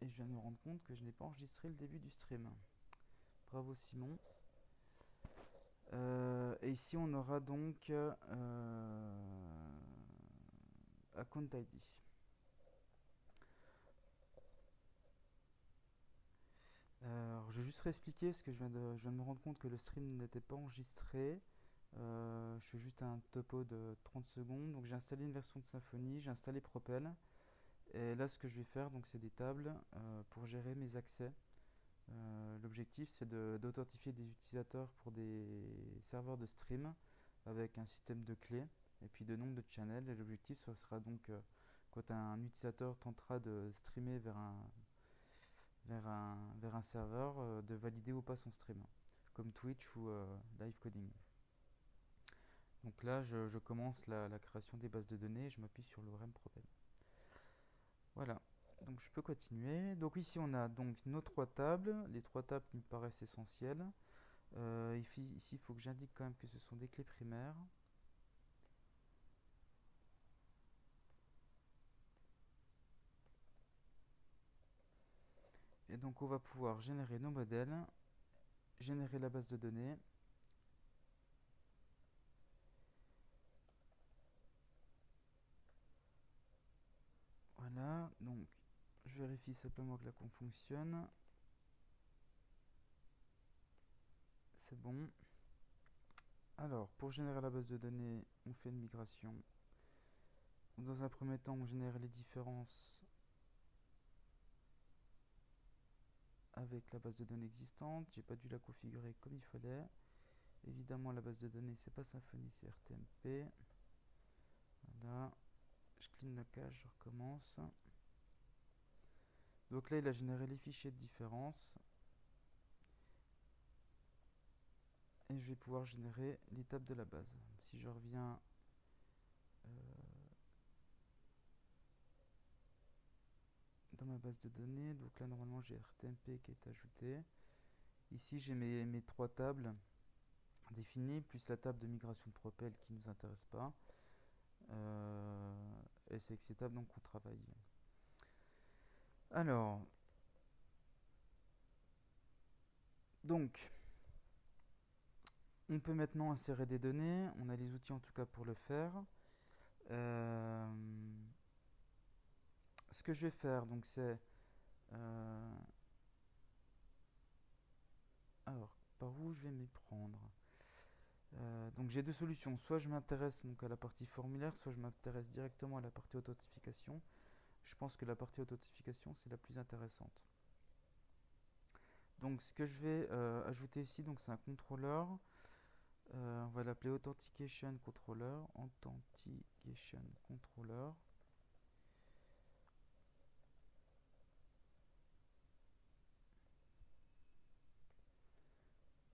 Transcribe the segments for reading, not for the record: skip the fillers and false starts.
Et je viens de me rendre compte que je n'ai pas enregistré le début du stream. Bravo Simon. Et ici on aura donc Account ID. Alors, je vais juste réexpliquer parce que je viens de me rendre compte que le stream n'était pas enregistré. Je fais juste un topo de 30 secondes. Donc j'ai installé une version de Symfony, j'ai installé Propel. Et là ce que je vais faire, donc c'est des tables pour gérer mes accès. L'objectif c'est d'authentifier des utilisateurs pour des serveurs de stream avec un système de clés et puis de nombre de channels. Et l'objectif ce sera donc quand un utilisateur tentera de streamer vers un serveur, de valider ou pas son stream, comme Twitch ou Live Coding. Donc là, je commence la création des bases de données et je m'appuie sur l'ORM Propel. Voilà, donc je peux continuer. Donc ici, on a donc nos trois tables. Les trois tables qui me paraissent essentielles. Ici, il faut que j'indique quand même que ce sont des clés primaires. Et donc, on va pouvoir générer nos modèles, générer la base de données. Voilà, donc je vérifie simplement que la conf fonctionne. C'est bon. Alors, pour générer la base de données, on fait une migration. Dans un premier temps, on génère les différences avec la base de données existante. J'ai pas dû la configurer comme il fallait. Évidemment, la base de données, c'est pas Symfony, c'est RTMP. Voilà. Je clean le cache, je recommence. Donc là, il a généré les fichiers de différence. Et je vais pouvoir générer l'étape de la base. Si je reviens dans ma base de données, donc là, normalement, j'ai RTMP qui est ajouté. Ici, j'ai mes trois tables définies, plus la table de migration de Propel qui ne nous intéresse pas. Et c'est avec ces tables donc qu'on travaille. Alors, donc, on peut maintenant insérer des données. On a les outils en tout cas pour le faire. Euh, Ce que je vais faire, donc, c'est alors, par où je vais m'y prendre? Donc j'ai deux solutions. Soit je m'intéresse donc à la partie formulaire, soit je m'intéresse directement à la partie authentification. Je pense que la partie authentification c'est la plus intéressante. Donc ce que je vais ajouter ici, donc c'est un contrôleur. On va l'appeler Authentication Controller. Authentication Controller.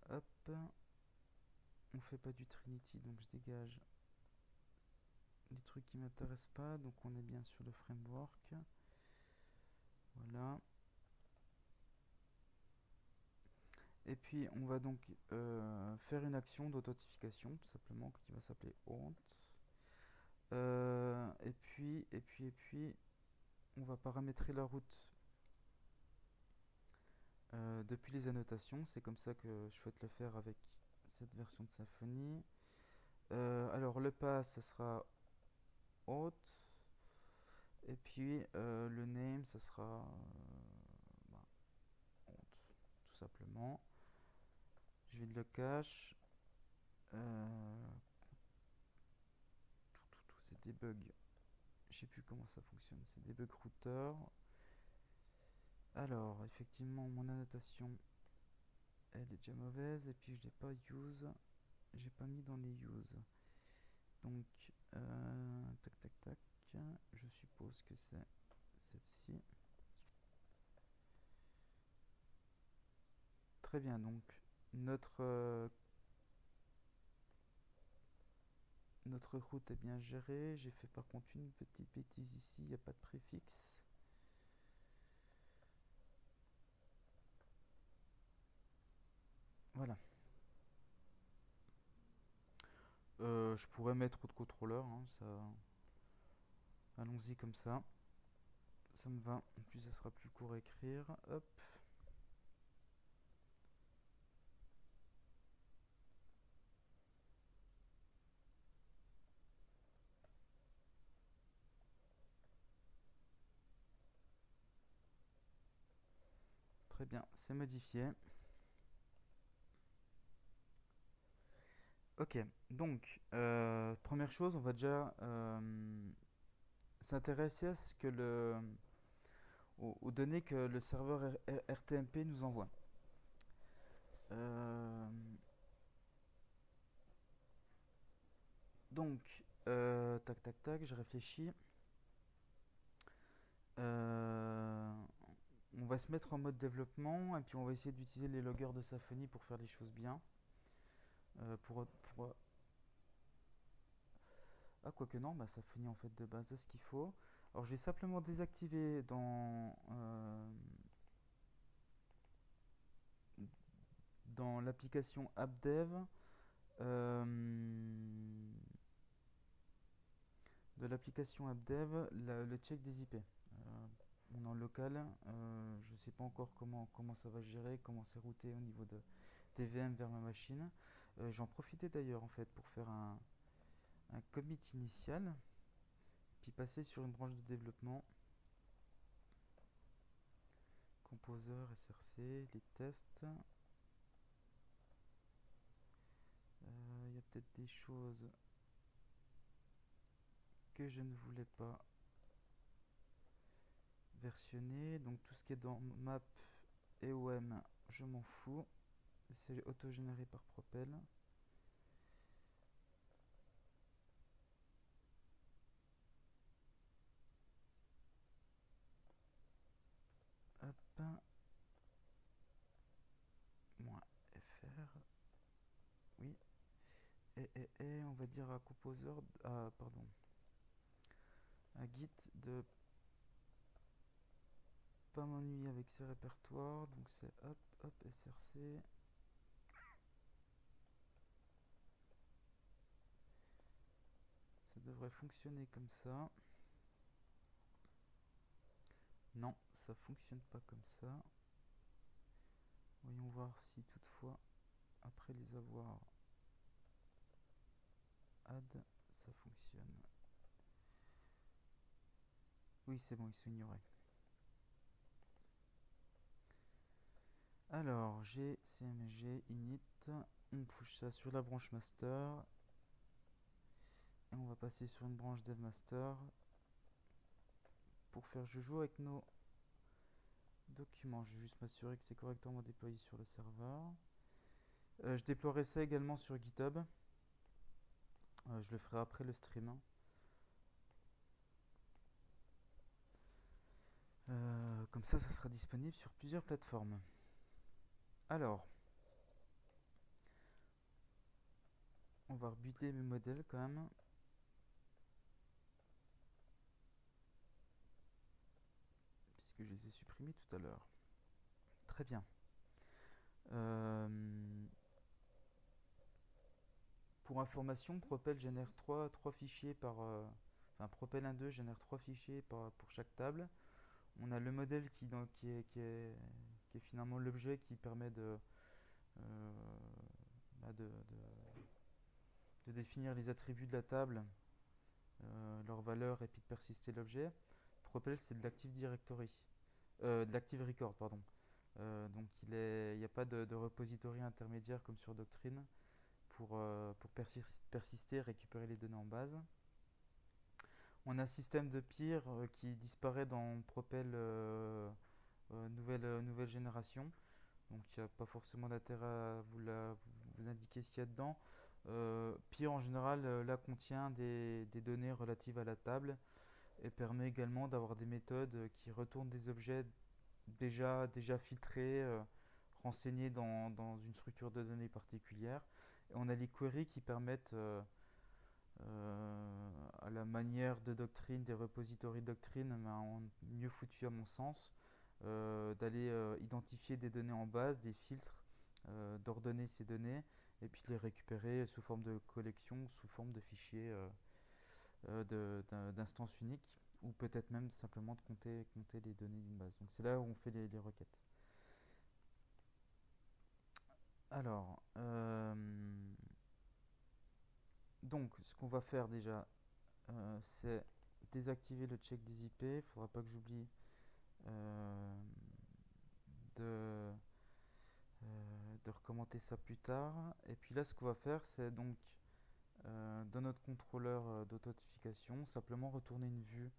Hop. On fait pas du Trinity, donc je dégage les trucs qui m'intéressent pas. Donc on est bien sur le framework. Voilà. Et puis on va donc faire une action d'authentification, tout simplement, qui va s'appeler auth. Et puis, on va paramétrer la route depuis les annotations. C'est comme ça que je souhaite le faire avec cette version de Symfony. Alors le pass, ça sera auth. Et puis le name, ça sera bah, auth, tout simplement. Je vais de le cache. Euh, c'est debug. Je sais plus comment ça fonctionne. C'est debug router. Alors, effectivement, mon annotation, elle est déjà mauvaise. Et puis, je n'ai pas use. J'ai pas mis dans les use. Donc, tac, tac, tac. Je suppose que c'est celle-ci. Très bien, donc, notre route est bien gérée. J'ai fait par contre une petite bêtise ici. Il n'y a pas de préfixe. Voilà. Je pourrais mettre autre contrôleur, hein, ça. Allons-y comme ça. ça me va. En plus, ça sera plus court à écrire. Hop. Très bien, c'est modifié. Ok, donc, première chose, on va déjà s'intéresser à ce que aux données que le serveur RTMP nous envoie. Euh, donc, tac tac tac, je réfléchis. Euh, on va se mettre en mode développement et puis on va essayer d'utiliser les loggers de Symfony pour faire les choses bien. Pour... Ah, quoique non, bah, Symfony en fait de base a ce qu'il faut. Alors je vais simplement désactiver dans l'application AppDev euh, le check des IP. On est en local, je ne sais pas encore comment ça va se gérer, comment c'est routé au niveau des VM vers ma machine. J'en profitais d'ailleurs en fait pour faire un commit initial, puis passer sur une branche de développement, Composer, SRC, les tests. Il y a peut-être des choses que je ne voulais pas versionner, donc tout ce qui est dans map et OM, je m'en fous, c'est autogénéré par Propel. Hop, moins fr, oui, et on va dire à Composer, pardon, à Git de pas m'ennuyer avec ses répertoires, donc c'est hop, hop, src. Ça devrait fonctionner comme ça. Non, ça fonctionne pas comme ça. Voyons voir si toutefois, après les avoir add, ça fonctionne. Oui, c'est bon, ils sont ignorés. Alors, gcmg init, on push ça sur la branche master, et on va passer sur une branche dev master pour faire je joue avec nos documents. Je vais juste m'assurer que c'est correctement déployé sur le serveur. Je déploierai ça également sur GitHub. Je le ferai après le stream. Comme ça sera disponible sur plusieurs plateformes. Alors, on va rebuter mes modèles quand même. Puisque je les ai supprimés tout à l'heure. Très bien. Pour information, Propel génère 3 fichiers enfin, Propel 1.2 génère 3 fichiers pour chaque table. On a le modèle qui est finalement l'objet qui permet euh, bah, de définir les attributs de la table, leur valeur et puis de persister l'objet. Propel, c'est de l'Active Directory, de l'Active Record, pardon. Donc il n'y a pas de repository intermédiaire comme sur Doctrine pour persister et récupérer les données en base. On a un système de peer qui disparaît dans Propel nouvelle génération. Donc il n'y a pas forcément d'intérêt à vous indiquer ce qu'il y a dedans. Peer en général là contient des données relatives à la table et permet également d'avoir des méthodes qui retournent des objets déjà filtrés, renseignés dans une structure de données particulière. Et on a les queries qui permettent à la manière de Doctrine, des repositories Doctrine, mais mieux foutu à mon sens, d'aller identifier des données en base, des filtres, d'ordonner ces données, et puis de les récupérer sous forme de collection, sous forme de fichiers d'instances uniques. ou peut-être même simplement de compter les données d'une base. Donc c'est là où on fait les requêtes. Alors, donc ce qu'on va faire déjà, c'est désactiver le check des IP. Il ne faudra pas que j'oublie euh, de, de recommander ça plus tard. Et puis là, ce qu'on va faire, c'est donc dans notre contrôleur d'authentification, simplement retourner une vue,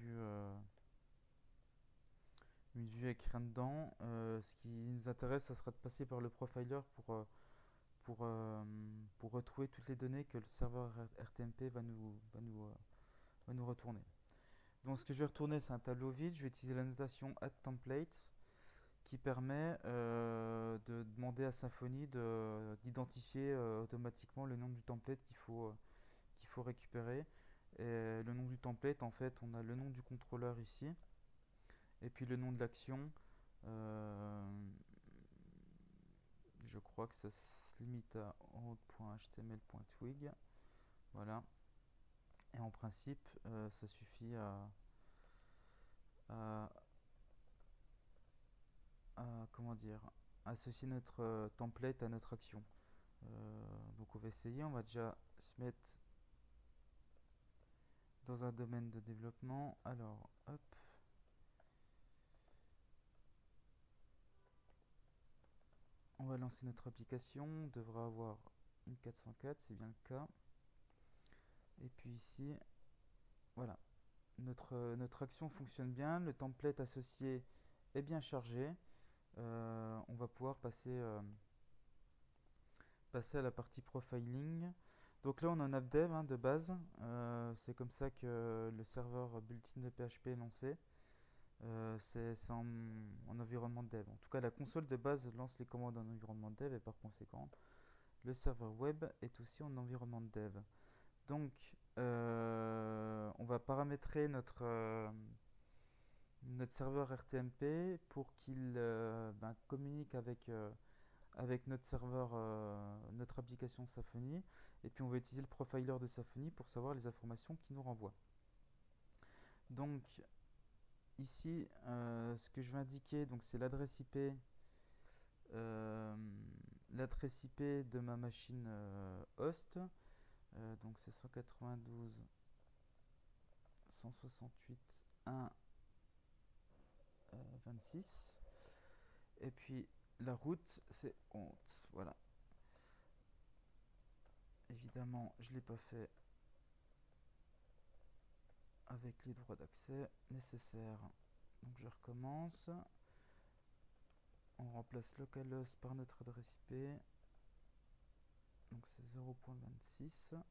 euh, une vue avec rien dedans. Ce qui nous intéresse, ça sera de passer par le profiler pour, euh, pour retrouver toutes les données que le serveur RTMP va nous retourner. Donc ce que je vais retourner, c'est un tableau vide. Je vais utiliser la notation add_template qui permet de demander à Symfony d'identifier automatiquement le nom du template qu'il faut récupérer. Et le nom du template, en fait, on a le nom du contrôleur ici, et puis le nom de l'action. Euh, je crois que ça se limite à route.html.twig. Voilà. Et en principe, ça suffit à, comment dire, associer notre template à notre action. Donc on va essayer, on va déjà se mettre dans un domaine de développement. Alors, hop, on va lancer notre application. On devra avoir une 404, c'est bien le cas. Et puis ici, voilà, notre action fonctionne bien. Le template associé est bien chargé. On va pouvoir passer à la partie profiling. Donc là, on a un appdev de base. C'est comme ça que le serveur built-in de PHP est lancé. C'est en environnement de dev. En tout cas, la console de base lance les commandes en environnement de dev et par conséquent, le serveur web est aussi en environnement de dev. Donc, on va paramétrer notre serveur RTMP pour qu'il communique avec notre serveur, notre application Symfony. Et puis, on va utiliser le profiler de Symfony pour savoir les informations qu'il nous renvoie. Donc, ici, ce que je vais indiquer, donc c'est euh, l'adresse IP de ma machine host. Donc c'est 192 168 1 26. Et puis la route, c'est honte. Voilà. Évidemment, je ne l'ai pas fait avec les droits d'accès nécessaires. Donc je recommence. On remplace localhost par notre adresse IP. Donc c'est 0.26.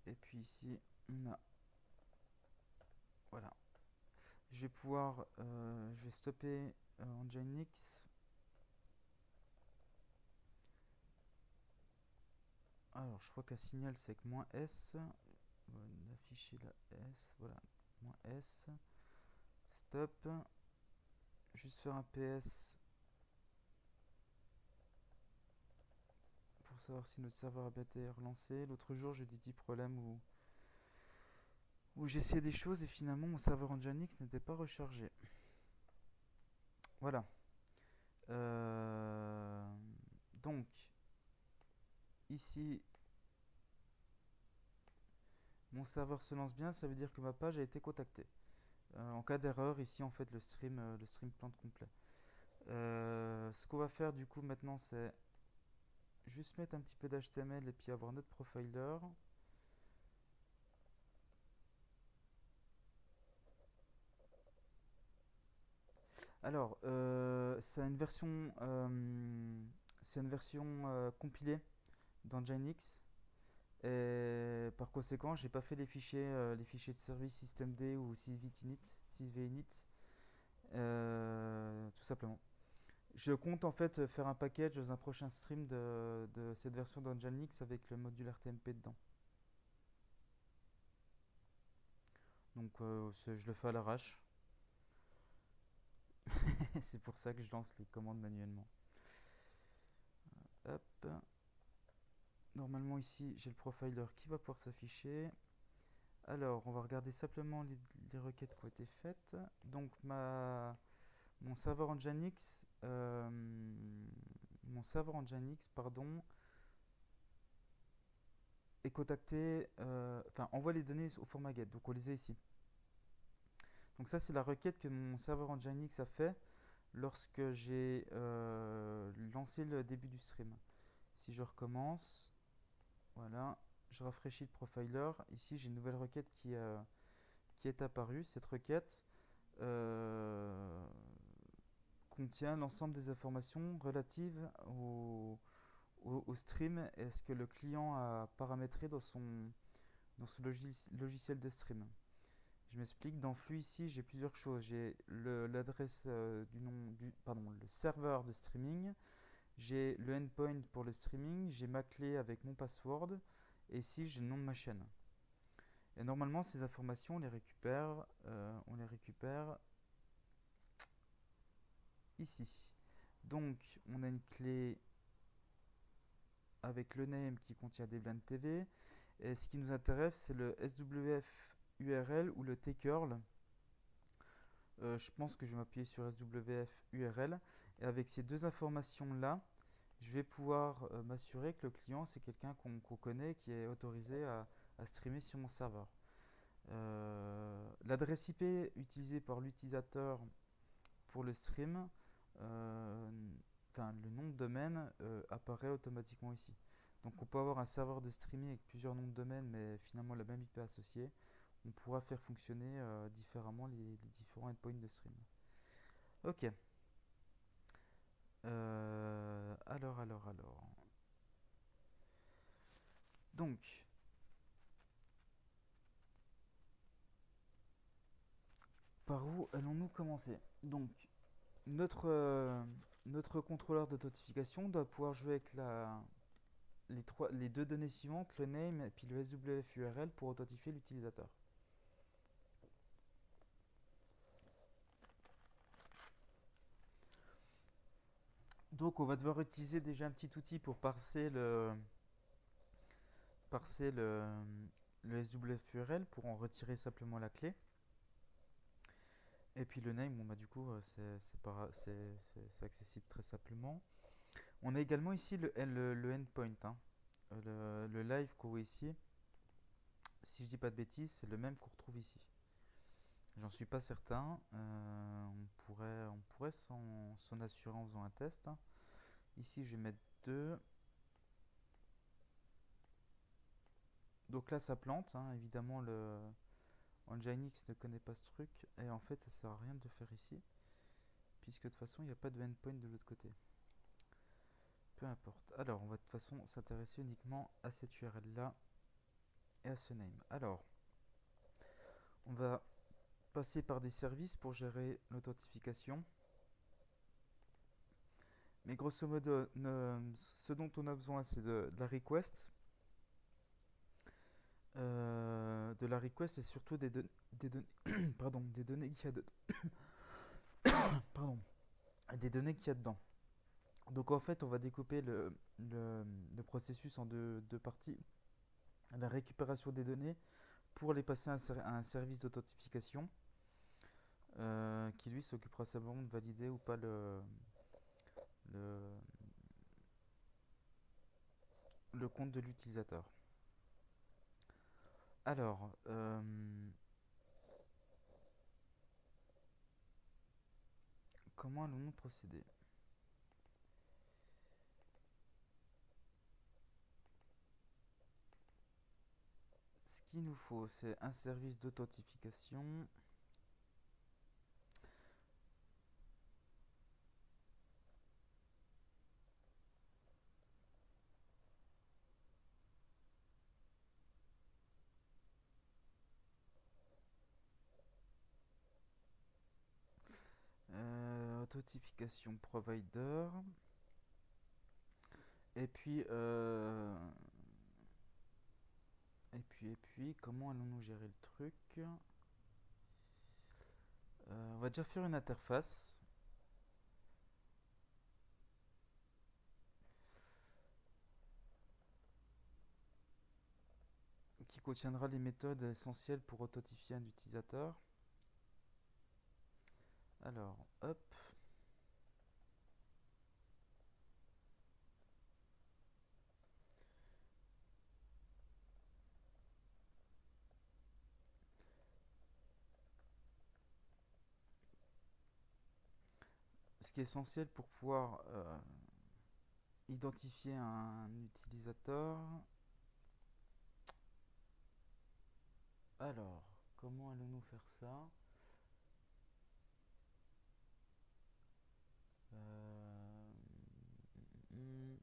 Et puis ici, on a... Voilà. Je vais pouvoir... je vais stopper Nginx. Alors, je crois qu'un signal, c'est que -S. On va afficher la S. Voilà. -S. Stop. Juste faire un PS pour savoir si notre serveur a bien été relancé. L'autre jour, j'ai eu des petits problèmes où j'essayais des choses et finalement mon serveur Nginx n'était pas rechargé. Voilà. Euh, donc, ici, mon serveur se lance bien, ça veut dire que ma page a été contactée. En cas d'erreur, ici, en fait, le stream plante complet. Ce qu'on va faire du coup maintenant, c'est juste mettre un petit peu d'HTML et puis avoir notre profiler. Alors, c'est une version compilée dans Nginx. Et par conséquent, j'ai pas fait les fichiers de service systemd ou sysvinit, tout simplement. Je compte en fait faire un package dans un prochain stream de cette version d'Nginx avec le module RTMP dedans. Donc je le fais à l'arrache. C'est pour ça que je lance les commandes manuellement. Hop. Normalement ici j'ai le profiler qui va pouvoir s'afficher. Alors on va regarder simplement les requêtes qui ont été faites. Donc mon serveur Nginx, euh, pardon, est contacté, enfin envoie les données au format GET. Donc on les a ici. Donc ça c'est la requête que mon serveur Nginx a fait lorsque j'ai lancé le début du stream. Si je recommence, voilà, je rafraîchis le profiler. Ici j'ai une nouvelle requête qui est apparue. Cette requête euh, contient l'ensemble des informations relatives au stream et ce que le client a paramétré dans son logiciel de stream. Je m'explique, dans flux ici j'ai plusieurs choses. J'ai l'adresse pardon, le serveur de streaming, j'ai le endpoint pour le streaming, j'ai ma clé avec mon password, et ici j'ai le nom de ma chaîne. Et normalement ces informations on les récupère ici. Donc on a une clé avec le name qui contient des Debian TV. Et ce qui nous intéresse, c'est le SWF URL ou le tcurl. Je pense que je vais m'appuyer sur SWF URL. Et avec ces deux informations-là, je vais pouvoir m'assurer que le client, c'est quelqu'un qu'on connaît, qui est autorisé à streamer sur mon serveur. L'adresse IP utilisée par l'utilisateur pour le stream, euh, enfin le nom de domaine apparaît automatiquement ici. Donc on peut avoir un serveur de streaming avec plusieurs noms de domaine, mais finalement la même IP associée. On pourra faire fonctionner différemment les différents endpoints de stream. Ok. Alors. Donc, par où allons-nous commencer? Donc, notre, euh, notre contrôleur d'authentification doit pouvoir jouer avec les deux données suivantes, le name et puis le SWF URL pour authentifier l'utilisateur. Donc on va devoir utiliser déjà un petit outil pour parser le SWF URL pour en retirer simplement la clé. Et puis le name, bon bah du coup c'est accessible très simplement. On a également ici le endpoint, hein. Le live qu'on voit ici. Si je dis pas de bêtises, c'est le même qu'on retrouve ici. J'en suis pas certain. On pourrait s'en assurer en faisant un test, hein. Ici, je vais mettre 2. Donc là, ça plante, hein. Évidemment, le Nginx ne connaît pas ce truc. Et en fait, ça sert à rien de le faire ici, puisque de toute façon, il n'y a pas de endpoint de l'autre côté. Peu importe. Alors, on va de toute façon s'intéresser uniquement à cette URL là et à ce name. Alors, on va passer par des services pour gérer l'authentification. Mais grosso modo, ce dont on a besoin, c'est de la request. De la request et surtout pardon, des données qu'il y a pardon, des données qu'il y a dedans. Donc en fait, on va découper le processus en deux parties. La récupération des données pour les passer à un service d'authentification qui lui s'occupera simplement de valider ou pas le, le compte de l'utilisateur. Alors, comment allons-nous procéder? Ce qu'il nous faut, c'est un service d'authentification. Authentification provider. Et puis, comment allons-nous gérer le truc? On va déjà faire une interface. contiendra les méthodes essentielles pour authentifier un utilisateur. Alors, hop. Ce qui est essentiel pour pouvoir identifier un utilisateur. Alors, comment allons-nous faire ça? Hmm,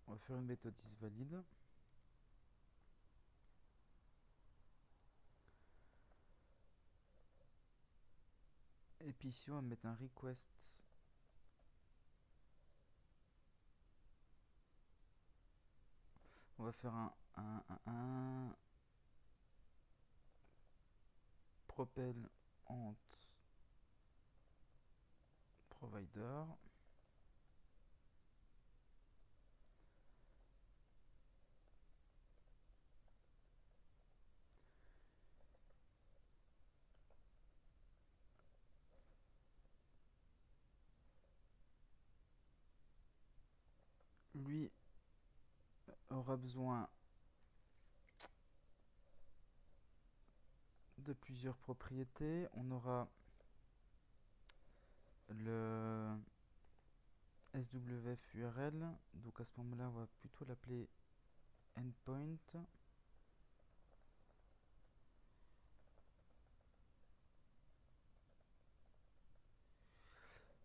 on va faire une méthode isValide. Et puis ici, on va mettre un request. On va faire un propel ant provider. Lui aura besoin de plusieurs propriétés. On aura le SWF URL. Donc à ce moment-là, on va plutôt l'appeler endpoint.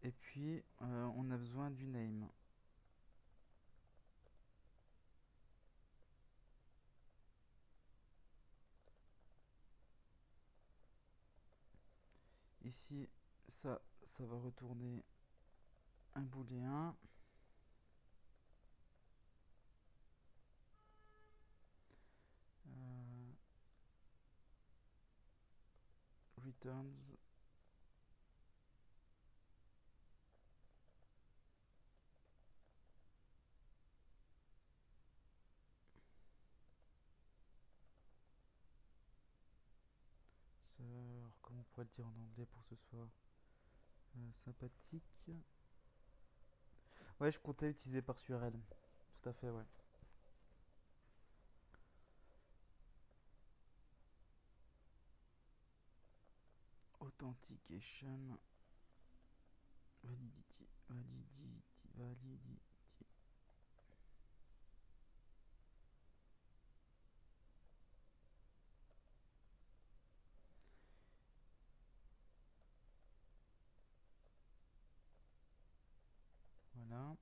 Et puis, on a besoin du name. Ici, ça va retourner un booléen. Returns comment on pourrait le dire en anglais pour que ce soit sympathique. Ouais, je comptais utiliser par URL. Tout à fait, ouais. Authentication validity. Voilà.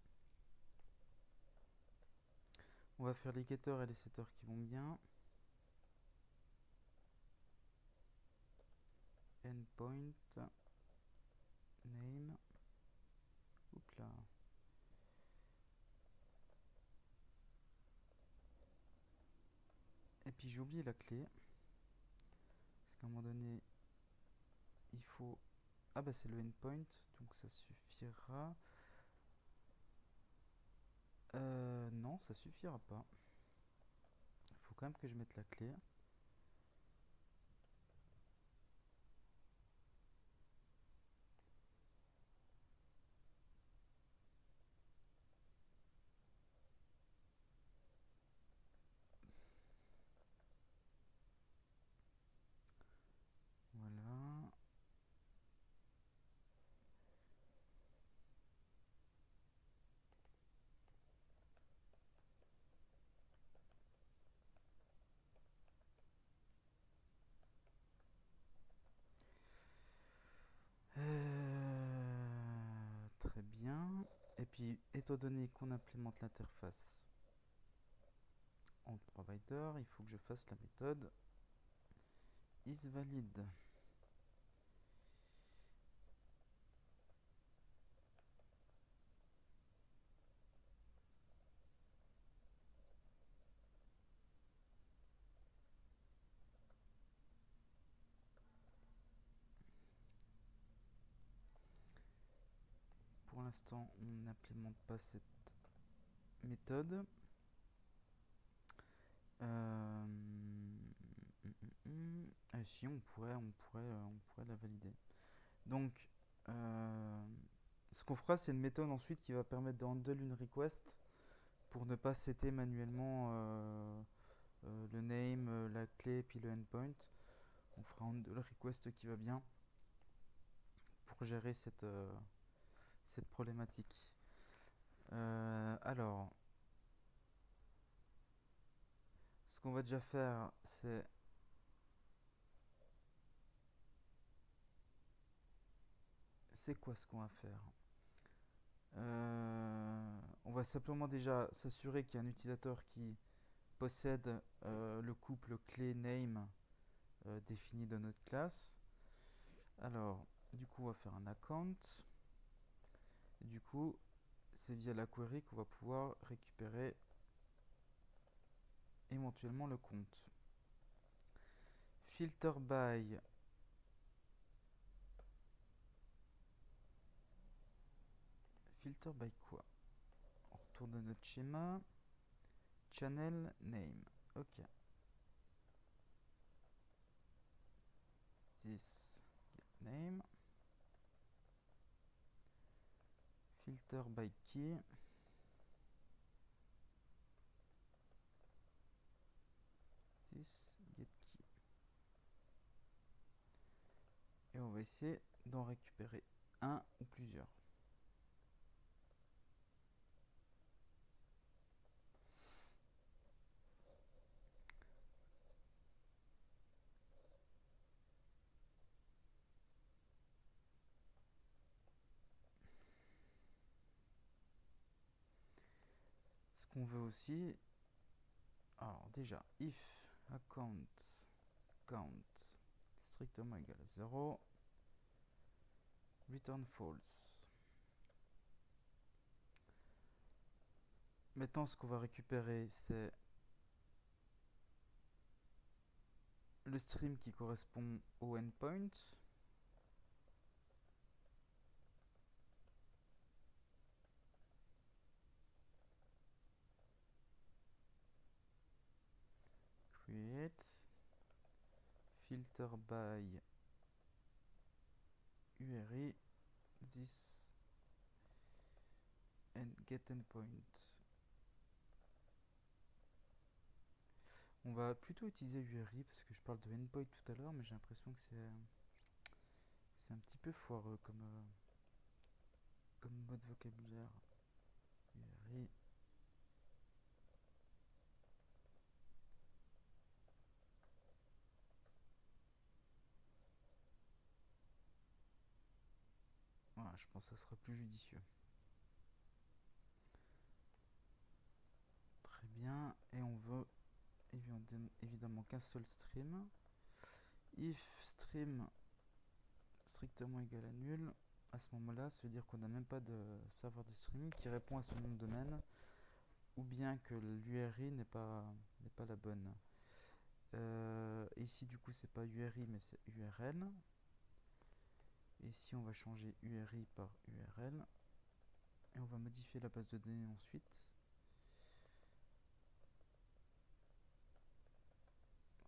On va faire les getters et les setters qui vont bien. Endpoint name. Oups là. Et puis j'ai oublié la clé. Parce qu'à un moment donné, il faut... Ah bah c'est le endpoint, donc ça suffira. Non, ça suffira pas. Il faut quand même que je mette la clé. Voilà. Très bien. Et puis, étant donné qu'on implémente l'interface en provider, il faut que je fasse la méthode isValide. l'instant, on n'implémente pas cette méthode. Si, on pourrait la valider. Donc, ce qu'on fera, c'est une méthode ensuite qui va permettre de handle une request pour ne pas setter manuellement le name, la clé, puis le endpoint. On fera handle request qui va bien pour gérer cette problématique. Alors, ce qu'on va déjà faire, c'est quoi ce qu'on va faire? On va simplement déjà s'assurer qu'il y a un utilisateur qui possède le couple clé name défini dans notre classe. Alors, du coup, on va faire un account. Et du coup, c'est via la query qu'on va pouvoir récupérer éventuellement le compte. Filter by. Filter by quoi? On retourne dans notre schéma. Channel name. Ok. This get name. Filter by key. This get key. Et on va essayer d'en récupérer un ou plusieurs. Ce qu'on veut aussi, alors déjà, if account count strictement égal à 0, return false. Maintenant, ce qu'on va récupérer, c'est le stream qui correspond au endpoint. Create filter by URI this and get endpoint. On va plutôt utiliser URI parce que je parle de endpoint tout à l'heure, mais j'ai l'impression que c'est un petit peu foireux comme mode vocabulaire. URI. Voilà, je pense que ça sera plus judicieux. Très bien, et on veut évidemment qu'un seul stream. If stream strictement égal à nul, à ce moment-là, ça veut dire qu'on n'a même pas de serveur de streaming qui répond à son nom de domaine, ou bien que l'URI n'est pas la bonne. Ici, du coup, c'est pas URI, mais c'est URL. Et ici, on va changer URI par URL. Et on va modifier la base de données ensuite.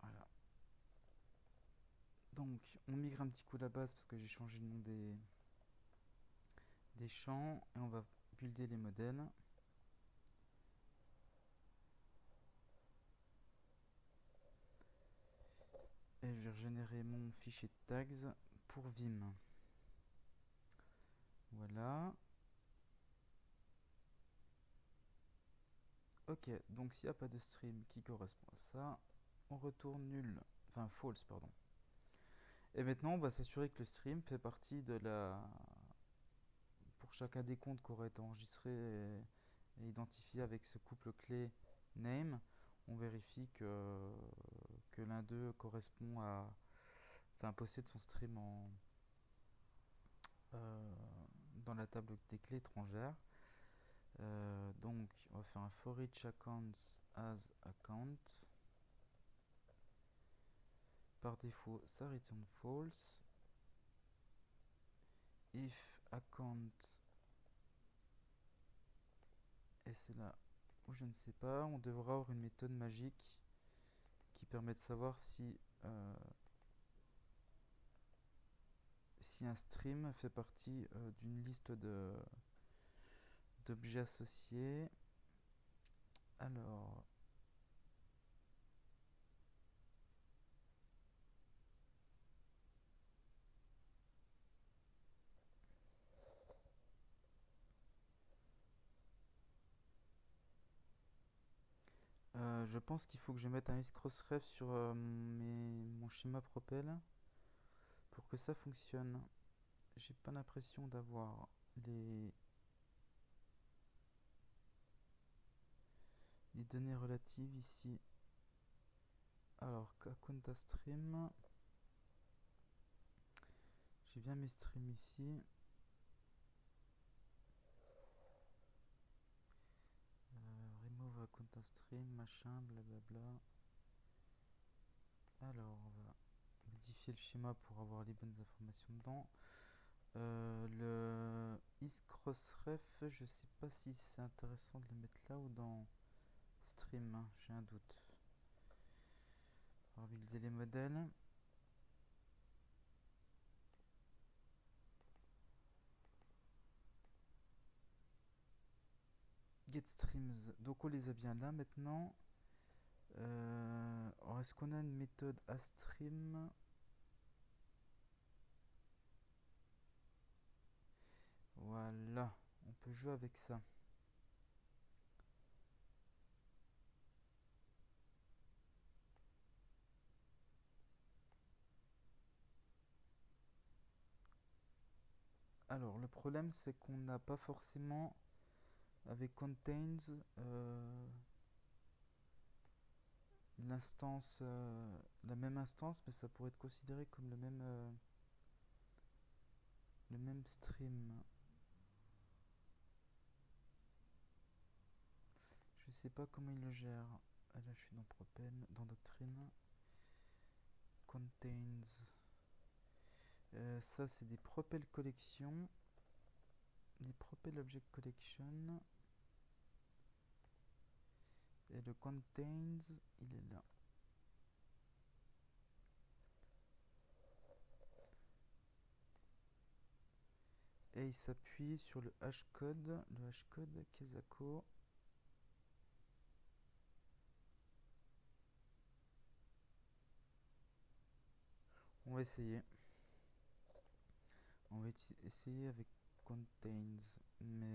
Voilà. Donc, on migre un petit coup la base parce que j'ai changé le nom des champs. Et on va builder les modèles. Et je vais régénérer mon fichier de tags pour Vim. Voilà. Ok, donc s'il n'y a pas de stream qui correspond à ça, on retourne nul. Enfin, false, pardon. Et maintenant, on va s'assurer que le stream fait partie de la... Pour chacun des comptes qui auraient été enregistrés et identifiés avec ce couple clé name, on vérifie que l'un d'eux correspond à... Enfin, possède son stream euh, dans la table des clés étrangères. Donc, on va faire un for each account as account. Par défaut, ça return false. If account Et c'est là où je ne sais pas. On devra avoir une méthode magique qui permet de savoir si un stream fait partie d'une liste d'objets associés. Alors, je pense qu'il faut que je mette un crossref sur mon schéma Propel pour que ça fonctionne. J'ai pas l'impression d'avoir les, les données relatives ici. Alors, Kakunta Stream, j'ai bien mes streams ici. Remove Kakunta Stream, machin, blablabla. Alors, on va modifier le schéma pour avoir les bonnes informations dedans. Le isCrossref, je sais pas si c'est intéressant de le mettre là ou dans Stream, hein, j'ai un doute. On va regarder les modèles. GetStreams, donc on les a bien là maintenant. Alors est-ce qu'on a une méthode aStream? Voilà, on peut jouer avec ça. Alors le problème c'est qu'on n'a pas forcément avec contains l'instance, la même instance, mais ça pourrait être considéré comme le même stream. Je sais pas comment il le gère. Ah, là je suis dans Propel, dans Doctrine. Contains. Ça c'est des Propel Collection. Des Propel Object Collection. Et le contains, il est là. Et il s'appuie sur le hashcode Kesako. On va essayer. On va essayer avec contains, mais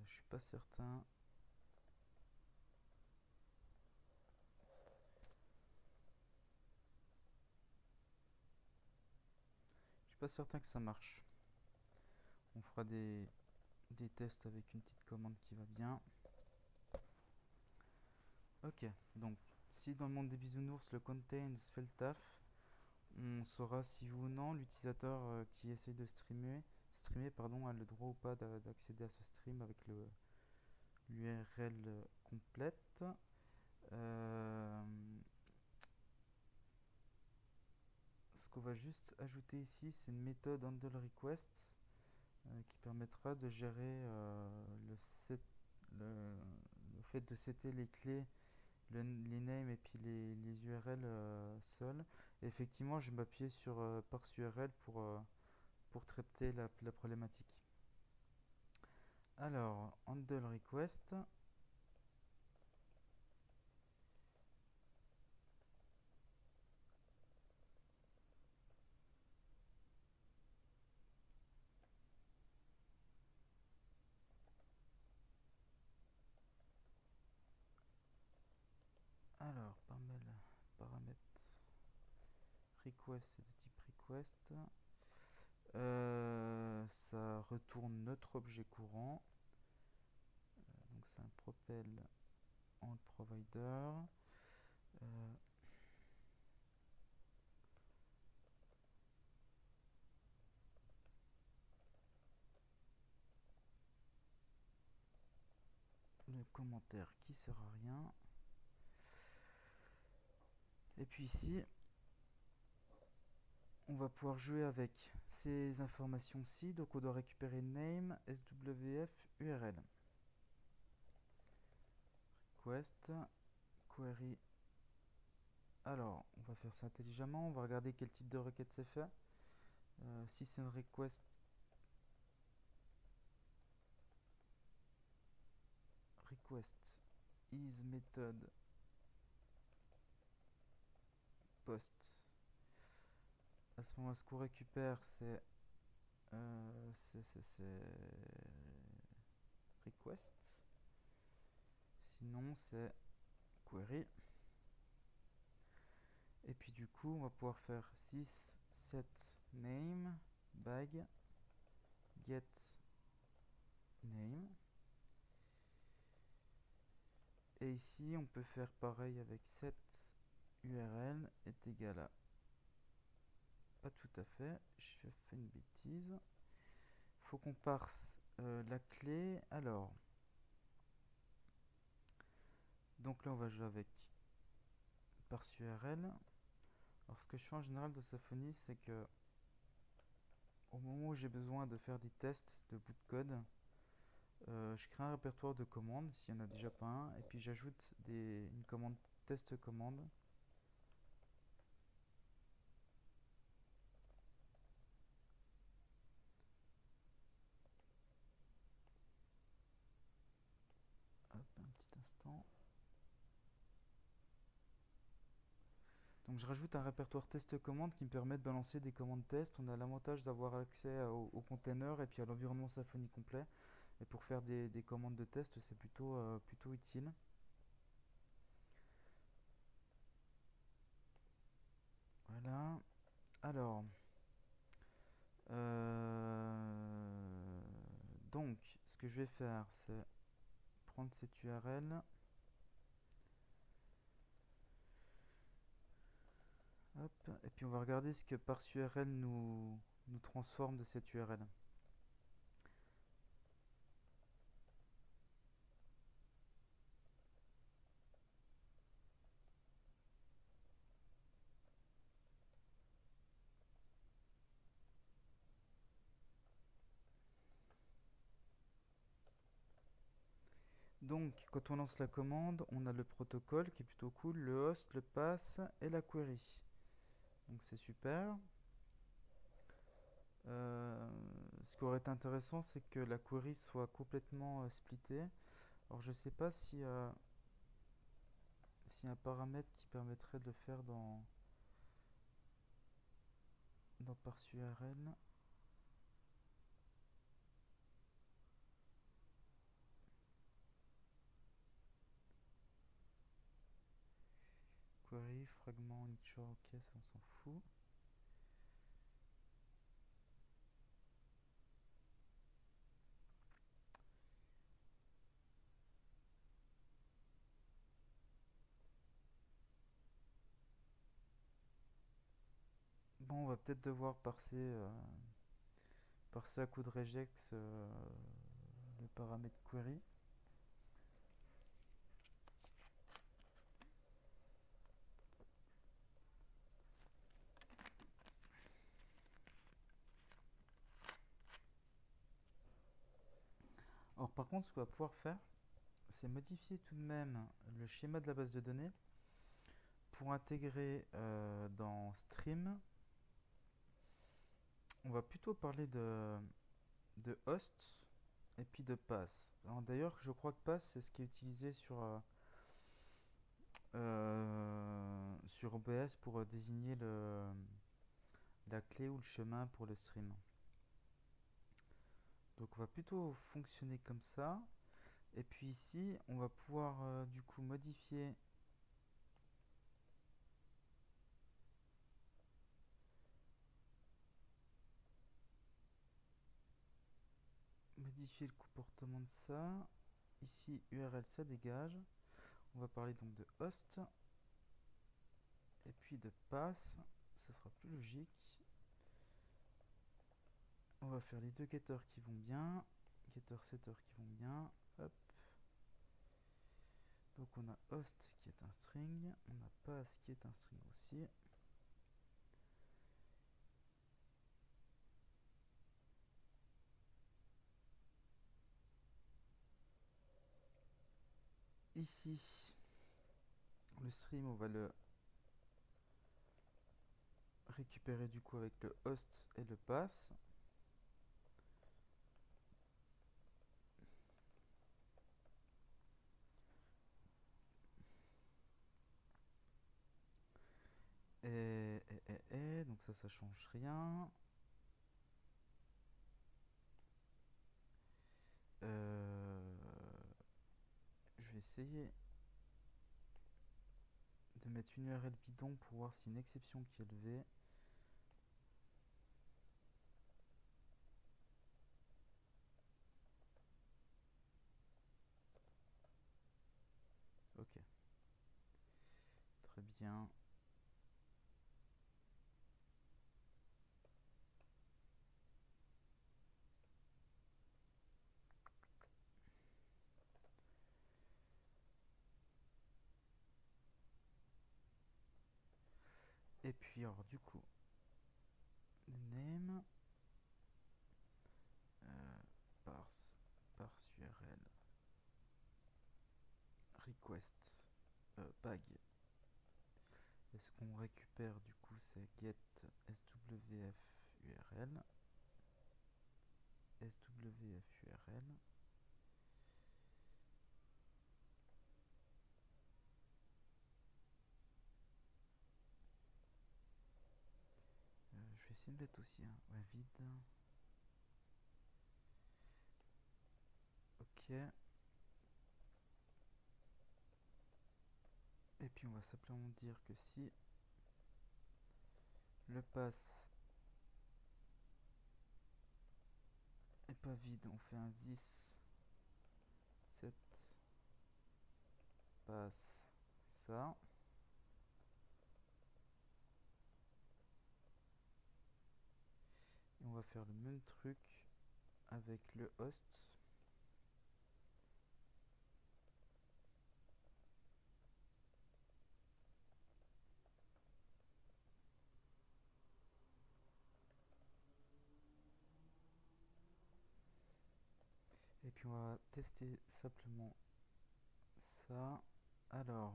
je suis pas certain. Je suis pas certain que ça marche. On fera des tests avec une petite commande qui va bien. Ok, donc si dans le monde des bisounours le contains fait le taf, on saura si oui ou non l'utilisateur qui essaye de streamer pardon, a le droit ou pas d'accéder à ce stream avec l'URL complète. Euh, Ce qu'on va juste ajouter ici, c'est une méthode handleRequest qui permettra de gérer le, le fait de setter les clés, les names et puis les URL seuls. Et effectivement, je vais m'appuyer sur parse URL pour traiter la problématique. Alors, handleRequest. Alors, paramètre request, c'est de type request. Ça retourne notre objet courant. Donc c'est un propel en provider. Euh, le commentaire qui sert à rien. Et puis ici, on va pouvoir jouer avec ces informations-ci. Donc on doit récupérer name, swf, url. Request, query. Alors, on va faire ça intelligemment. On va regarder quel type de requête c'est fait. Si c'est une request is method post. À ce moment-là, ce qu'on récupère, c'est request. Sinon, c'est query. Et puis du coup, on va pouvoir faire sys set name bag get name. Et ici, on peut faire pareil avec set url est égal à... Pas tout à fait, je fais une bêtise. Faut qu'on parse la clé. Alors, donc là, on va jouer avec parse url. Alors, ce que je fais en général de Symfony, c'est que au moment où j'ai besoin de faire des tests de bout de code, je crée un répertoire de commandes s'il n'y en a déjà pas un, et puis j'ajoute une commande test commande. Hop, un petit instant. Donc je rajoute un répertoire test commande qui me permet de balancer des commandes test. On a l'avantage d'avoir accès au container et puis à l'environnement Symfony complet. Et pour faire des commandes de test, c'est plutôt utile. Voilà. Alors, donc, ce que je vais faire, c'est prendre cette URL. Hop, et puis on va regarder ce que parse URL nous transforme de cette URL. Donc, quand on lance la commande, on a le protocole qui est plutôt cool, le host, le pass et la query. Donc c'est super. Ce qui aurait été intéressant, c'est que la query soit complètement splittée. Alors je sais pas si s'il y a un paramètre qui permettrait de le faire dans parse URL. Query, fragment, initio, ok, ça on s'en fout. Bon, on va peut-être devoir parser à coup de regex le paramètre query. Alors par contre, ce qu'on va pouvoir faire, c'est modifier tout de même le schéma de la base de données pour intégrer dans stream. On va plutôt parler de host et puis de pass. D'ailleurs, je crois que pass c'est ce qui est utilisé sur OBS pour désigner la clé ou le chemin pour le stream. Donc on va plutôt fonctionner comme ça. Et puis ici, on va pouvoir du coup modifier le comportement de ça. Ici, URL ça dégage. On va parler donc de host. Et puis de pass. Ce sera plus logique. On va faire les deux getters qui vont bien. Getter, setter qui vont bien. Hop. Donc on a host qui est un string. On a pass qui est un string aussi. ici, le stream, on va le récupérer du coup avec le host et le pass. Donc ça change rien. Je vais essayer de mettre une URL bidon pour voir si une exception qui est levée. Ok, très bien. Et puis alors du coup, name, parse, parse URL, request, bag. Est-ce qu'on récupère du coup c'est get swf URL, swf URL. Je vais essayer de mettre aussi un vide. Ok. Et puis on va simplement dire que si le pass est pas vide, on fait un 10 7 pass ça. Et on va faire le même truc avec le host. Et puis on va tester simplement ça. Alors,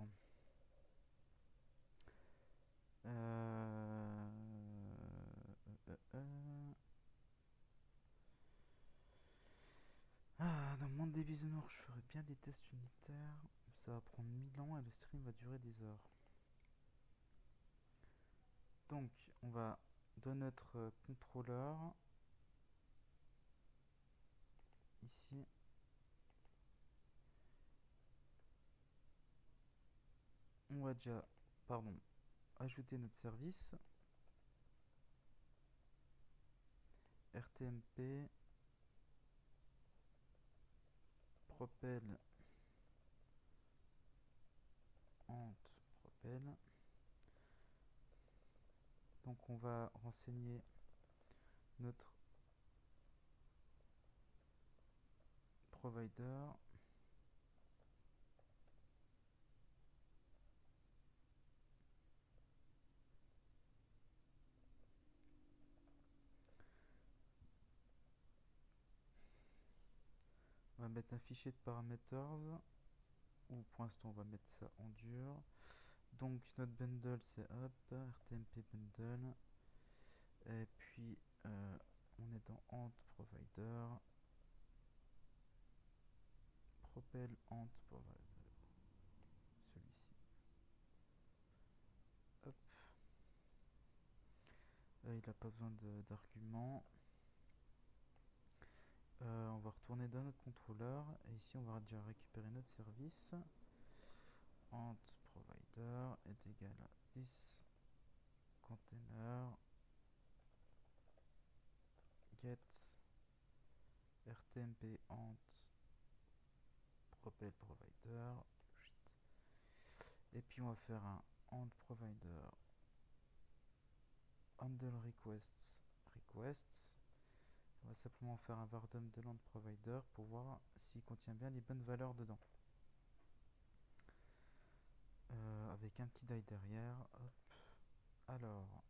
dans le monde des bisounours, je ferai bien des tests unitaires. Ça va prendre 1000 ans et le stream va durer des heures. Donc, on va dans notre contrôleur ici. On va déjà, pardon, ajouter notre service RTMP propel ant propel. Donc on va renseigner notre provider. On va mettre un fichier de parameters, ou pour l'instant on va mettre ça en dur. Donc notre bundle c'est hop, RTMP bundle. Et puis on est dans ant provider. Propel ant provider. Celui-ci. Hop. Il n'a pas besoin d'arguments. On va retourner dans notre contrôleur et ici on va déjà récupérer notre service. Ant provider est égal à 10 container get rtmp ant propel provider. Et puis on va faire un ant provider handle request. On va simplement faire un vardom de l'ant provider pour voir s'il contient bien les bonnes valeurs dedans. Avec un petit die derrière. Hop. Alors,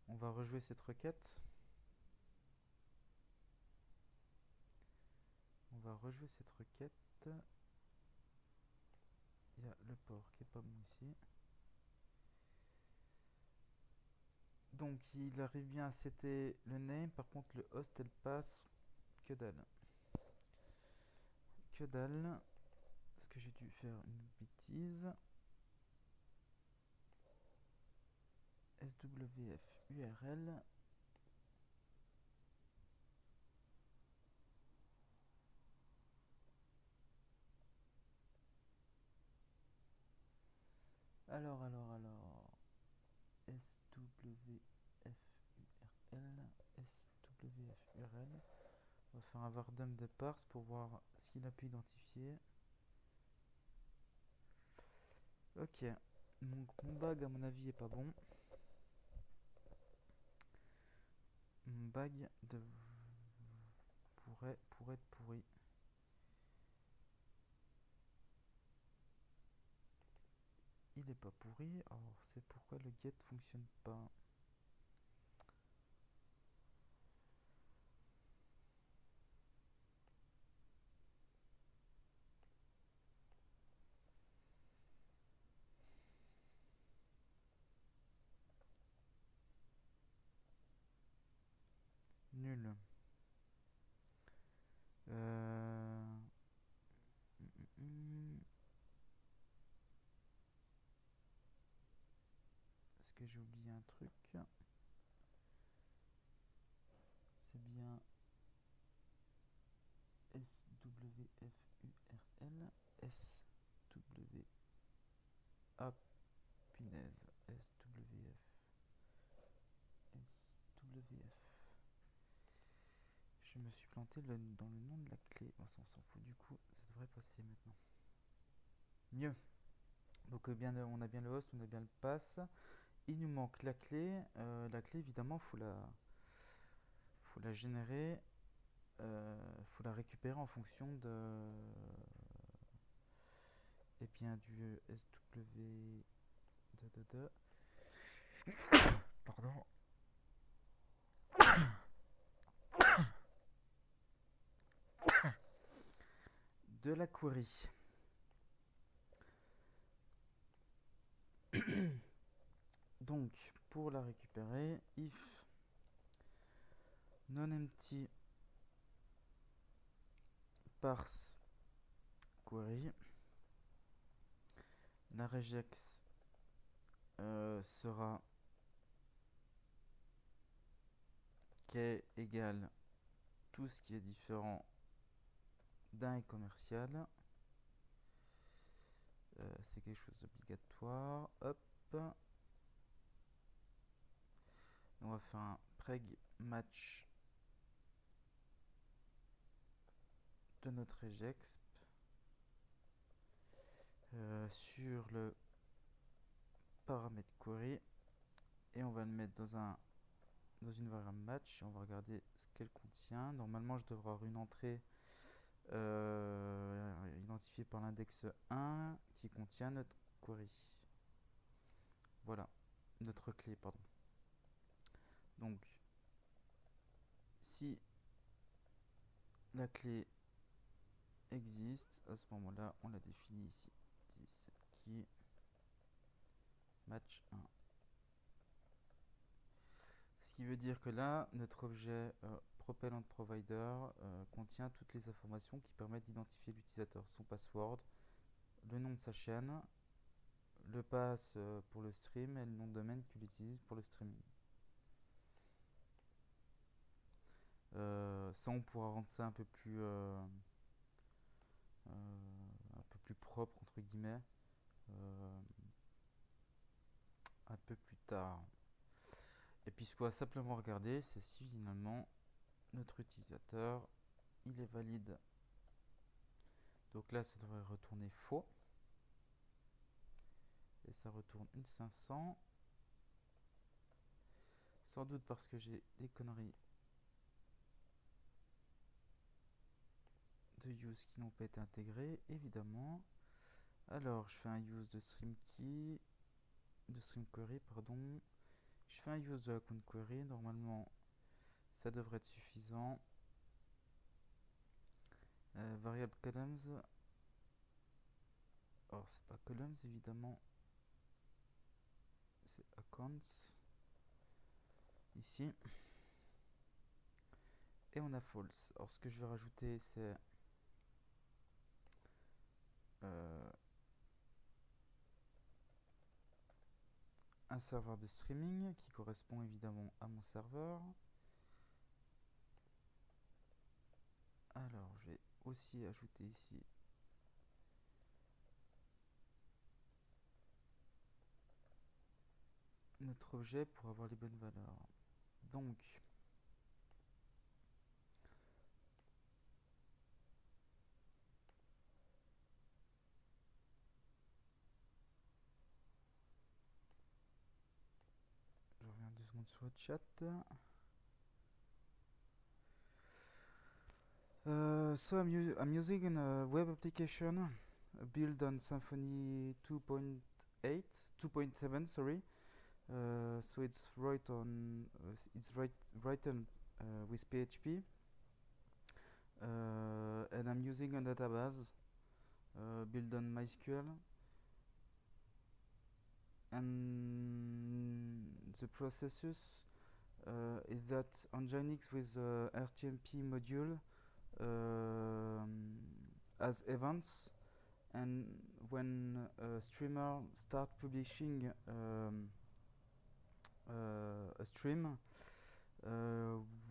on va rejouer cette requête. va rejouer cette requête. Il y a le port qui est pas bon ici. Donc il arrive bien à setter le name, par contre le host elle passe que dalle. Que dalle. Est-ce que j'ai dû faire une bêtise? SWF URL. Alors. SWF URL. SWF URL. On va faire un var_dump de parse pour voir ce qu'il a pu identifier. Ok. Donc mon bag à mon avis est pas bon. Mon bag pourrait être pourri. Il est pas pourri, alors c'est pourquoi le get fonctionne pas. Nul. Est-ce que j'ai oublié un truc? C'est bien SWF URL. SW. Ah punaise. SWF. SWF. Je me suis planté dans le nom de la clé. Oh, ça, on s'en fout du coup. Ça devrait passer maintenant. Mieux. Donc on a bien le host, on a bien le pass. Il nous manque la clé. La clé évidemment faut la générer. Faut la récupérer en fonction de et bien du SW pardon, de la query. Donc pour la récupérer, if non-empty parse query, la regex sera key égale tout ce qui est différent d'un commercial. C'est quelque chose d'obligatoire. Hop. On va faire un preg match de notre regex sur le paramètre query et on va le mettre dans une variable match et on va regarder ce qu'elle contient. Normalement je devrais avoir une entrée identifiée par l'index 1 qui contient notre query. Voilà, notre clé, pardon. Donc si la clé existe, à ce moment-là on la définit ici. Qui match 1. Ce qui veut dire que là, notre objet propellant provider contient toutes les informations qui permettent d'identifier l'utilisateur, son password, le nom de sa chaîne, le pass pour le stream et le nom de domaine qu'il utilise pour le streaming. Ça, on pourra rendre ça un peu plus propre entre guillemets un peu plus tard. Et puis ce qu'on va simplement regarder, c'est si finalement notre utilisateur il est valide. Donc là, ça devrait retourner faux. Et ça retourne une 500. Sans doute parce que j'ai des conneries de use qui n'ont pas été intégrées, évidemment. Alors, je fais un use de stream key, de stream query, pardon. Je fais un use de account query. Normalement, ça devrait être suffisant. Variable columns. Alors c'est pas columns évidemment, c'est accounts ici. Et on a false. Alors ce que je vais rajouter c'est un serveur de streaming qui correspond évidemment à mon serveur. Alors je vais aussi ajouter ici notre objet pour avoir les bonnes valeurs. Donc je reviens 2 secondes sur le chat. So I'm using a web application built on Symfony 2.8, 2.7, sorry. So it's written with PHP, and I'm using a database built on MySQL. And the processes is that Nginx with the RTMP module as events, and when a streamer start publishing a stream,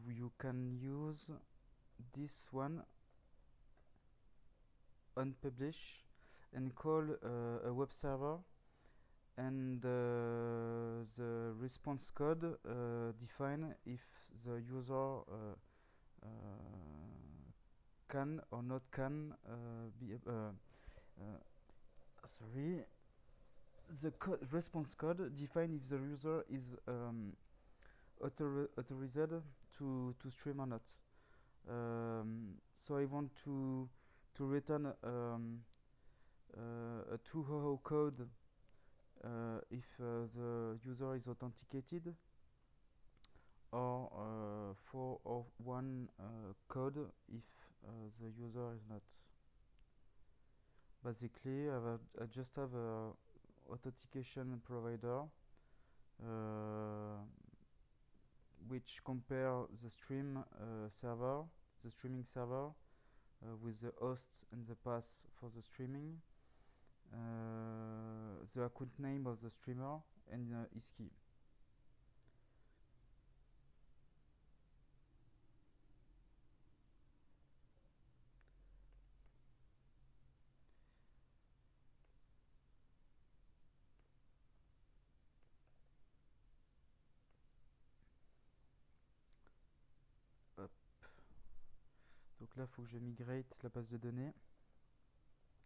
you can use this one on publish and call a web server, and the response code define if the user can or not can be sorry, the response code define if the user is authorized to stream or not. So I want to return a 200 code if the user is authenticated, or 401 code if the user is not. Basically, I just have a authentication provider which compare the streaming server with the host and the path for the streaming, the account name of the streamer, and his key. Hop. Donc là, il faut que je migrate la base de données,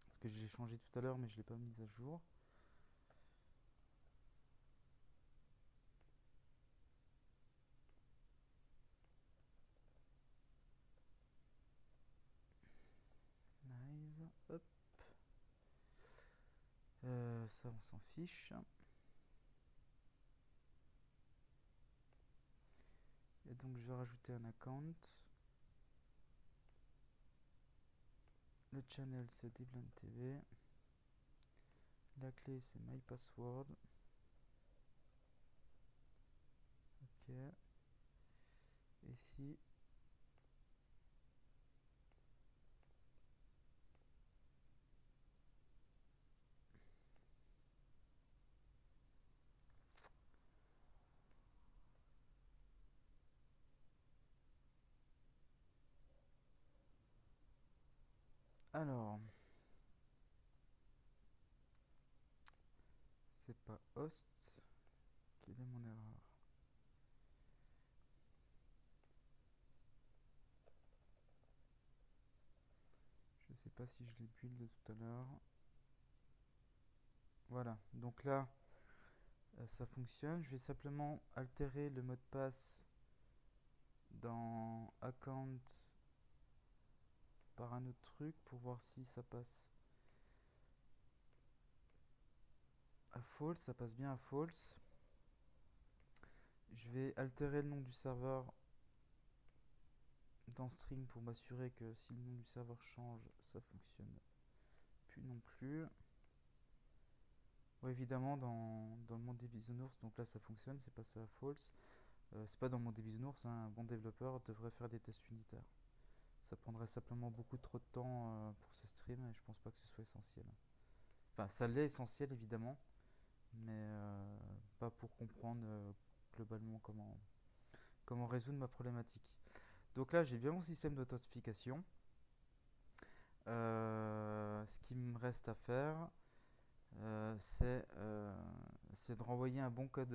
parce que j'ai changé tout à l'heure, mais je l'ai pas mise à jour. Live, hop. Ça, on s'en fiche. Et donc, je vais rajouter un account. Le channel, c'est Dibland TV. La clé, c'est my password. Ok. Ici. Alors, c'est pas host. Quelle est mon erreur? Je sais pas si je l'ai build tout à l'heure. Voilà, donc là, ça fonctionne. Je vais simplement altérer le mot de passe dans account par un autre truc pour voir si ça passe à false. Ça passe bien à false. Je vais altérer le nom du serveur dans string pour m'assurer que si le nom du serveur change, ça fonctionne plus non plus. Ouais, évidemment, dans le monde des bisounours, donc là ça fonctionne, c'est passé à false. C'est pas dans le monde des bisounours, hein, un bon développeur devrait faire des tests unitaires. Ça prendrait simplement beaucoup trop de temps pour ce stream et je pense pas que ce soit essentiel. Enfin, ça l'est essentiel évidemment, mais pas pour comprendre globalement comment résoudre ma problématique. Donc là, j'ai bien mon système d'authentification. Ce qui me reste à faire, euh, c'est euh, c'est de renvoyer un bon code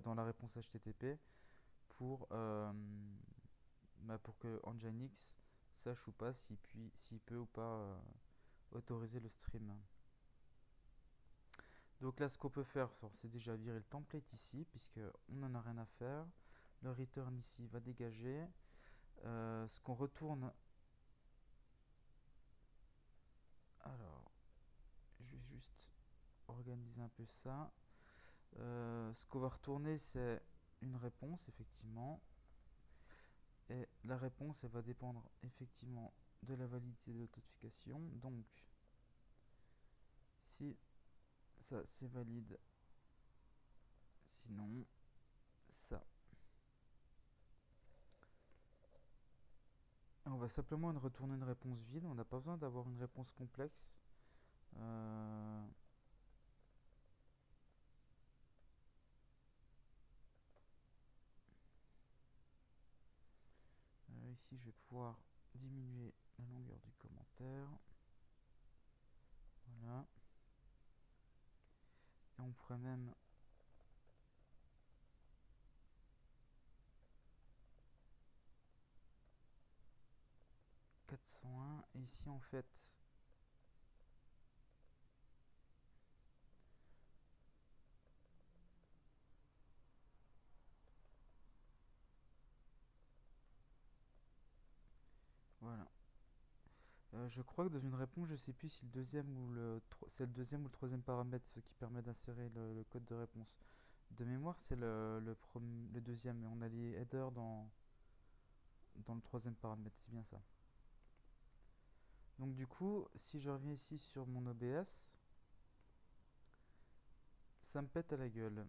dans la réponse HTTP pour, pour que Nginx sache ou pas s'il peut ou pas autoriser le stream. Donc là, ce qu'on peut faire, c'est déjà virer le template ici, puisque on n'en a rien à faire. Le return ici va dégager. Ce qu'on retourne. Alors, je vais juste organiser un peu ça. Ce qu'on va retourner, c'est une réponse, effectivement. Et la réponse, elle va dépendre effectivement de la validité de l'authentification. Donc, si ça c'est valide, sinon ça. On va simplement retourner une réponse vide. On n'a pas besoin d'avoir une réponse complexe. Euh, Ici, je vais pouvoir diminuer la longueur du commentaire. Voilà. Et on pourrait même 401. Et ici, en fait, voilà. Je crois que dans une réponse, je sais plus si c'est le deuxième ou le troisième paramètre ce qui permet d'insérer le code de réponse. De mémoire, c'est le deuxième, mais on a les headers dans le troisième paramètre, c'est bien ça. Donc du coup, si je reviens ici sur mon OBS, ça me pète à la gueule.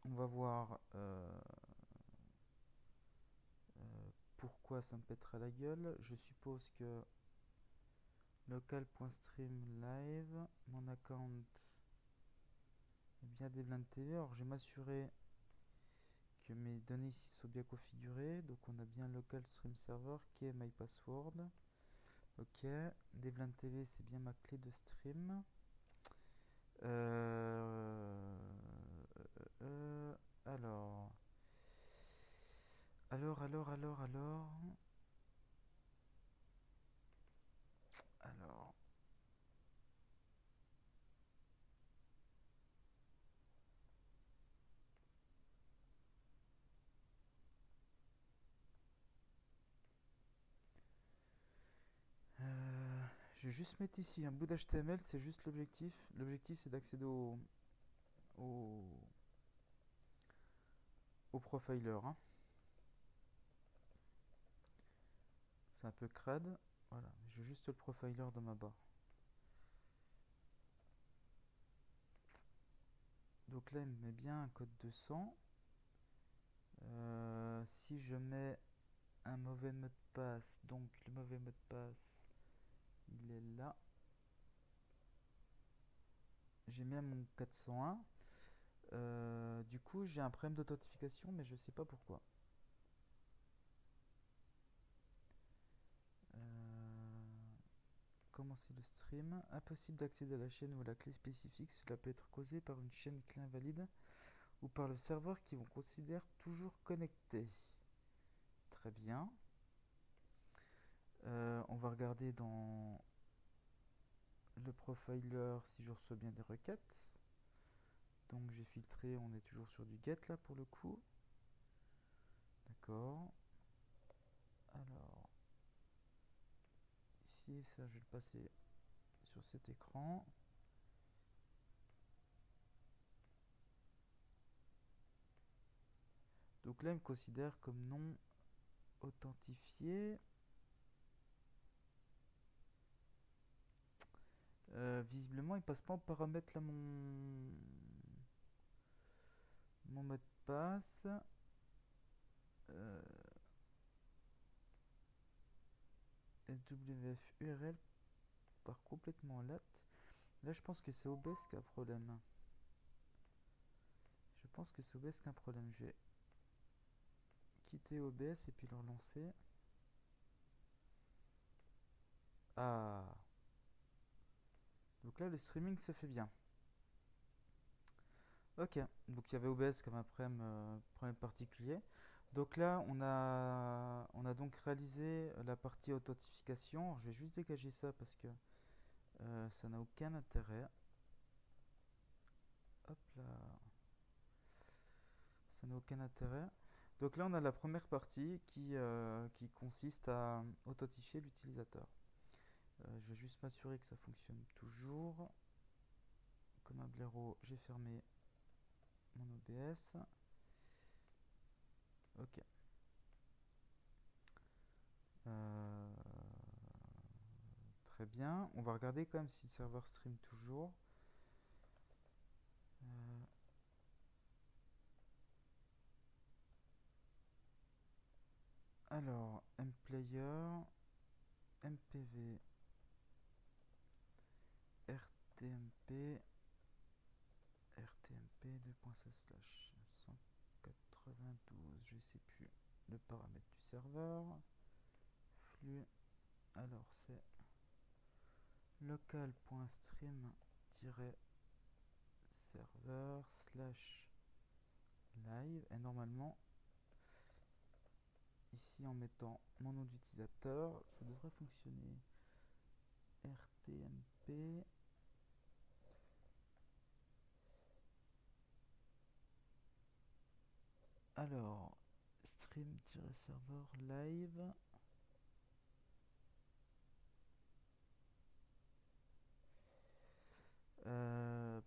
On va voir pourquoi ça me pètera la gueule. Je suppose que local.streamlive, mon account est bien Devlan TV. Alors je vais m'assurer que mes données ici soient bien configurées. Donc on a bien local stream server qui est my password. Ok, Devlan TV c'est bien ma clé de stream. Euh, euh, alors, alors. Alors, je vais juste mettre ici un bout d'HTML, c'est juste l'objectif. L'objectif c'est d'accéder au, au profiler, hein. C'est un peu crade. Voilà, j'ai juste le profiler dans ma barre. Donc là, il me met bien un code 200. Si je mets un mauvais mot de passe, donc le mauvais mot de passe, il est là. J'ai mis mon 401. Du coup, j'ai un problème d'authentification, mais je sais pas pourquoi. Commencer le stream. Impossible d'accéder à la chaîne ou à la clé spécifique. Cela peut être causé par une chaîne clé invalide ou par le serveur qui vous considère toujours connecté. Très bien. On va regarder dans le profiler si je reçois bien des requêtes. Donc j'ai filtré, on est toujours sur du get là pour le coup. D'accord. Alors, ici, ça je vais le passer sur cet écran. Donc là, il me considère comme non authentifier. Visiblement, il passe pas en paramètre là mon mot de passe. Euh, SWF URL part complètement lat. Là, je pense que c'est OBS qui a un problème. Je pense que c'est OBS qui a un problème. Je vais quitter OBS et puis le relancer. Ah. Donc là, le streaming se fait bien. Ok, donc il y avait OBS comme un problème particulier. Donc là, on a donc réalisé la partie authentification. Alors, je vais juste dégager ça parce que ça n'a aucun intérêt. Hop là, ça n'a aucun intérêt. Donc là, on a la première partie qui consiste à authentifier l'utilisateur. Je vais juste m'assurer que ça fonctionne toujours. Comme un blaireau, j'ai fermé mon OBS. Ok. Euh, Très bien. On va regarder quand même si le serveur stream toujours. Euh, alors, mplayer, mpv, rtmp, rtmp 2.16 192, je sais plus le paramètre du serveur. Flux, alors c'est local.stream-serveur slash live et normalement ici en mettant mon nom d'utilisateur ça devrait fonctionner. rtmp alors stream-serveur live.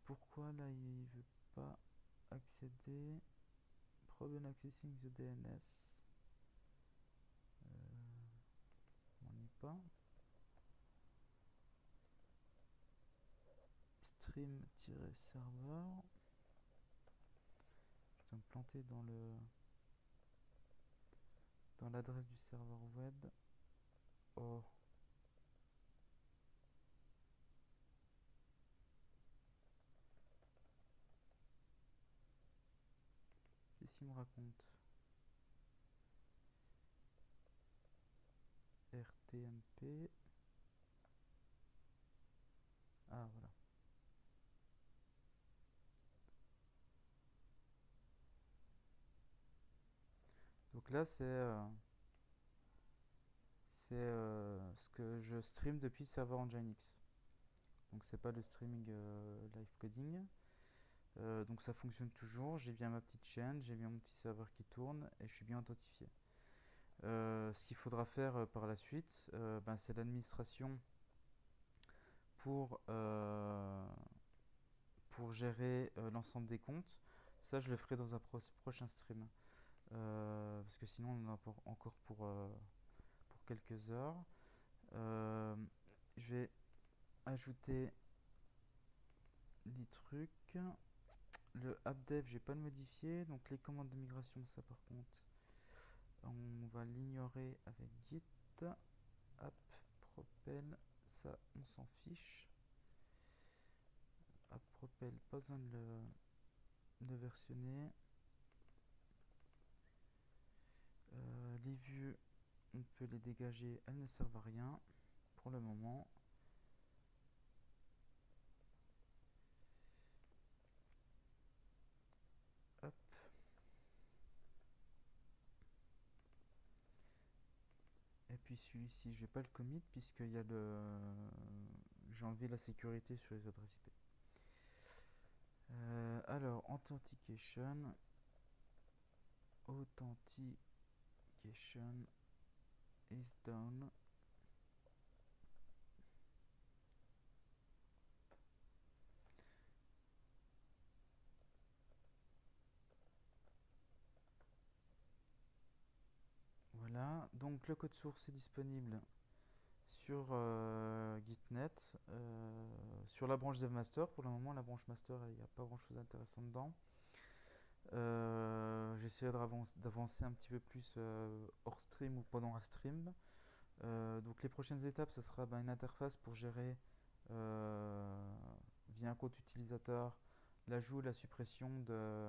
Pourquoi là il veut pas accéder? Problem accessing the DNS. On n'y pas. Stream-serveur. Je dois me planter dans l'adresse du serveur web. Oh. Qu'est-ce qu'il me raconte? RTMP. Ah voilà. Donc là c'est ce que je stream depuis le serveur Nginx. Donc c'est pas le streaming live coding. Donc ça fonctionne toujours. J'ai bien ma petite chaîne, j'ai bien mon petit serveur qui tourne et je suis bien authentifié. Ce qu'il faudra faire par la suite, ben, c'est l'administration pour, euh, pour gérer l'ensemble des comptes. Ça, je le ferai dans un prochain stream. Parce que sinon, on en a encore pour quelques heures. Euh, je vais ajouter les trucs. Le appdev, j'ai pas le modifié. Donc les commandes de migration, ça par contre, on va l'ignorer avec git. App propel, ça on s'en fiche. App propel, pas besoin de versionner. Les vues, on peut les dégager, elles ne servent à rien pour le moment. Hop. Et puis celui-ci, je vais pas le commit puisqu'il y a j'ai enlevé la sécurité sur les adresses IP. Alors, authentication is done. Voilà, Voilà, donc le code source est disponible sur Gitnet, sur la branche DevMaster. Pour le moment, la branche master, il n'y a pas grand chose d'intéressant dedans. J'essaierai d'avancer un petit peu plus hors stream ou pendant un stream. Donc les prochaines étapes, ce sera une interface pour gérer via un compte utilisateur l'ajout, la suppression de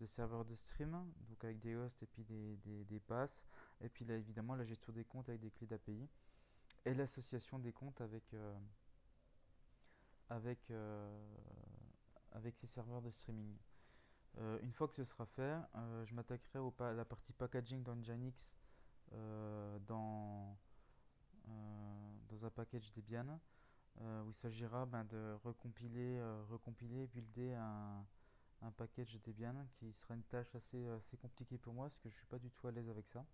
serveurs de stream, donc avec des hosts et puis des passes, et puis là évidemment la gestion des comptes avec des clés d'API, et l'association des comptes avec, euh, avec ces serveurs de streaming. Une fois que ce sera fait, je m'attaquerai à la partie packaging dans Nginx dans un package Debian où il s'agira de recompiler et builder un package Debian qui sera une tâche assez compliquée pour moi parce que je suis pas du tout à l'aise avec ça.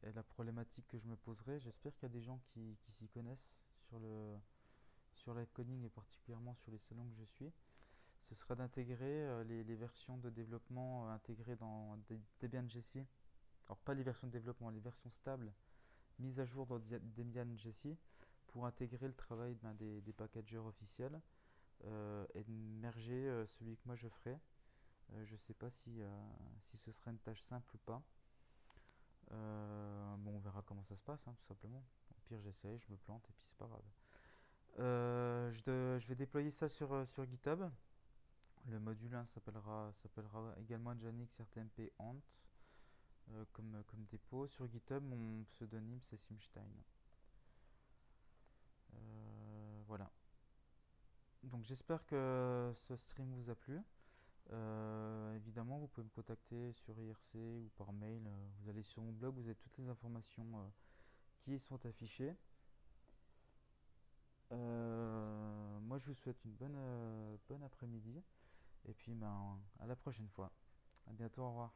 Et la problématique que je me poserai, j'espère qu'il y a des gens qui s'y connaissent sur sur live coding et particulièrement sur les salons que je suis, ce sera d'intégrer les versions de développement intégrées dans Debian GC. Alors pas les versions de développement, les versions stables mises à jour dans Debian GC pour intégrer le travail des packagers officiels et de merger celui que moi je ferai. Je sais pas si ce sera une tâche simple ou pas. Bon, on verra comment ça se passe, hein, tout simplement. Au pire, j'essaye, je me plante et puis c'est pas grave. Je vais déployer ça sur GitHub. Le module 1 s'appellera également Nginx RTMP Ant comme dépôt. Sur GitHub, mon pseudonyme c'est Simstein. Voilà. Donc j'espère que ce stream vous a plu. Évidemment, vous pouvez me contacter sur IRC ou par mail. Vous allez sur mon blog, vous avez toutes les informations qui y sont affichées. Moi, je vous souhaite une bonne après-midi. Et puis, à la prochaine fois. À bientôt, au revoir.